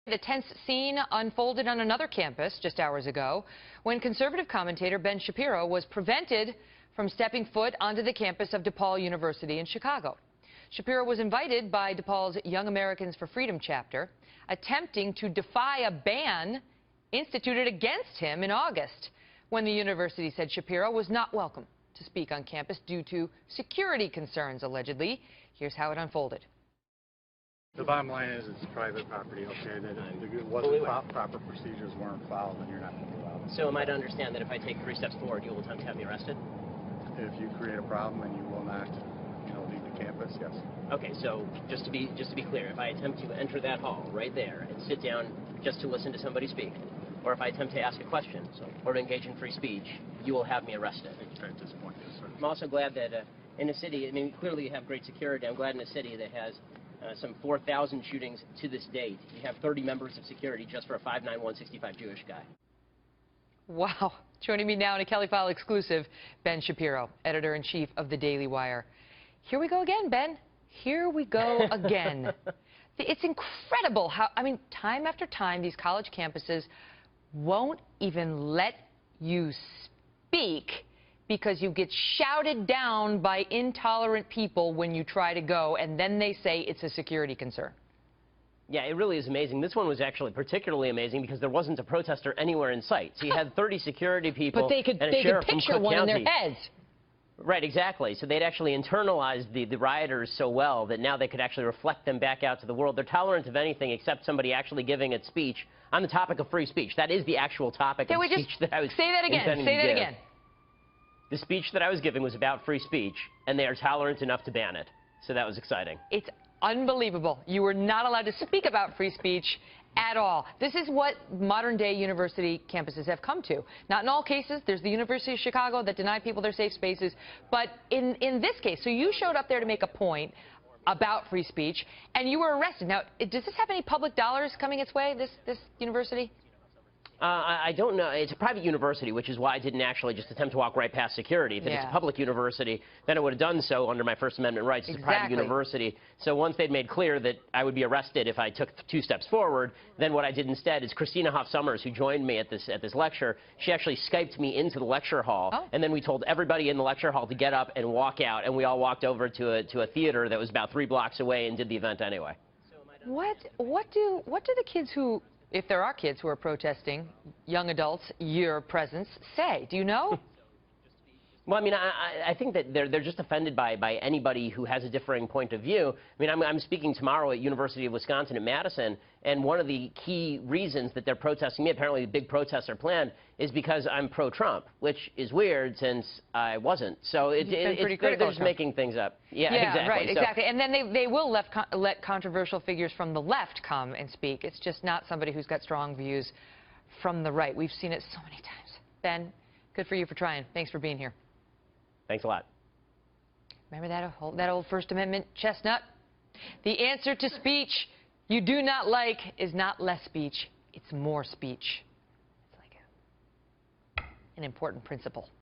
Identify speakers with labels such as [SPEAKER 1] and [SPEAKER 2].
[SPEAKER 1] The tense scene unfolded on another campus just hours ago when conservative commentator Ben Shapiro was prevented from stepping foot onto the campus of DePaul University in Chicago. Shapiro was invited by DePaul's Young Americans for Freedom chapter, attempting to defy a ban instituted against him in August, when the university said Shapiro was not welcome to speak on campus due to security concerns, allegedly. Here's how it unfolded.
[SPEAKER 2] The bottom line is it's private property, okay, that proper procedures weren't followed, and you're not going to allow it.
[SPEAKER 3] So am I to understand that if I take 3 steps forward, you will attempt to have me arrested?
[SPEAKER 2] If you create a problem and you will not, leave the campus, yes.
[SPEAKER 3] Okay, so just to be clear, if I attempt to enter that hall right there and sit down just to listen to somebody speak, or if I attempt to ask a question or to engage in free speech, you will have me arrested.
[SPEAKER 2] At this point, yes, sir.
[SPEAKER 3] I'm also glad that in a city, I mean, clearly you have great security. I'm glad in a city that has some 4,000 shootings to this date, you have 30 members of security just for a 5'9", 165 Jewish guy.
[SPEAKER 1] Wow. Joining me now in a Kelly File exclusive, Ben Shapiro, editor-in-chief of the Daily Wire. Here we go again, Ben. Here we go again. It's incredible how, I mean, time after time, these college campuses won't even let you speak because you get shouted down by intolerant people when you try to go, and then they say it's a security concern.
[SPEAKER 3] Yeah, it really is amazing. This one was actually particularly amazing because there wasn't a protester anywhere in sight. So you had 30 security people
[SPEAKER 1] but they could picture one in their heads.
[SPEAKER 3] Right, exactly. So they'd actually internalized the rioters so well that now they could actually reflect them back out to the world. They're tolerant of anything except somebody actually giving a speech on the topic of free speech. That is the actual topic of speech that I was
[SPEAKER 1] say that again. Say that again.
[SPEAKER 3] The speech that I was giving was about free speech, and they are tolerant enough to ban it. So that was exciting.
[SPEAKER 1] It's unbelievable. You were not allowed to speak about free speech at all. This is what modern-day university campuses have come to. Not in all cases. There's the University of Chicago that denied people their safe spaces. But in this case, so you showed up there to make a point about free speech, and you were arrested. Now, does this have any public dollars coming its way, this university?
[SPEAKER 3] I don't know. It's a private university, which is why I didn't actually just attempt to walk right past security. If it's a public university, then I would have done so under my First Amendment rights. It's a private university. So once they'd made clear that I would be arrested if I took 2 steps forward, then what I did instead is Christina Hoff-Summers, who joined me at this lecture, she actually Skyped me into the lecture hall, and then we told everybody in the lecture hall to get up and walk out, and we all walked over to a theater that was about 3 blocks away and did the event anyway.
[SPEAKER 1] What do the kids who, if there are kids who are protesting, young adults, your presence, say? Do you know?
[SPEAKER 3] Well, I mean, I think that they're just offended by anybody who has a differing point of view. I mean, I'm speaking tomorrow at University of Wisconsin at Madison, and one of the key reasons that they're protesting me, apparently the big protests are planned, is because I'm pro-Trump, which is weird since I wasn't. So they're just making things up. Yeah, exactly.
[SPEAKER 1] Right, exactly. And then they will let controversial figures from the left come and speak. It's just not somebody who's got strong views from the right. We've seen it so many times. Ben, good for you for trying. Thanks for being here.
[SPEAKER 3] Thanks a lot.
[SPEAKER 1] Remember that old First Amendment chestnut? The answer to speech you do not like is not less speech, it's more speech. It's like an important principle.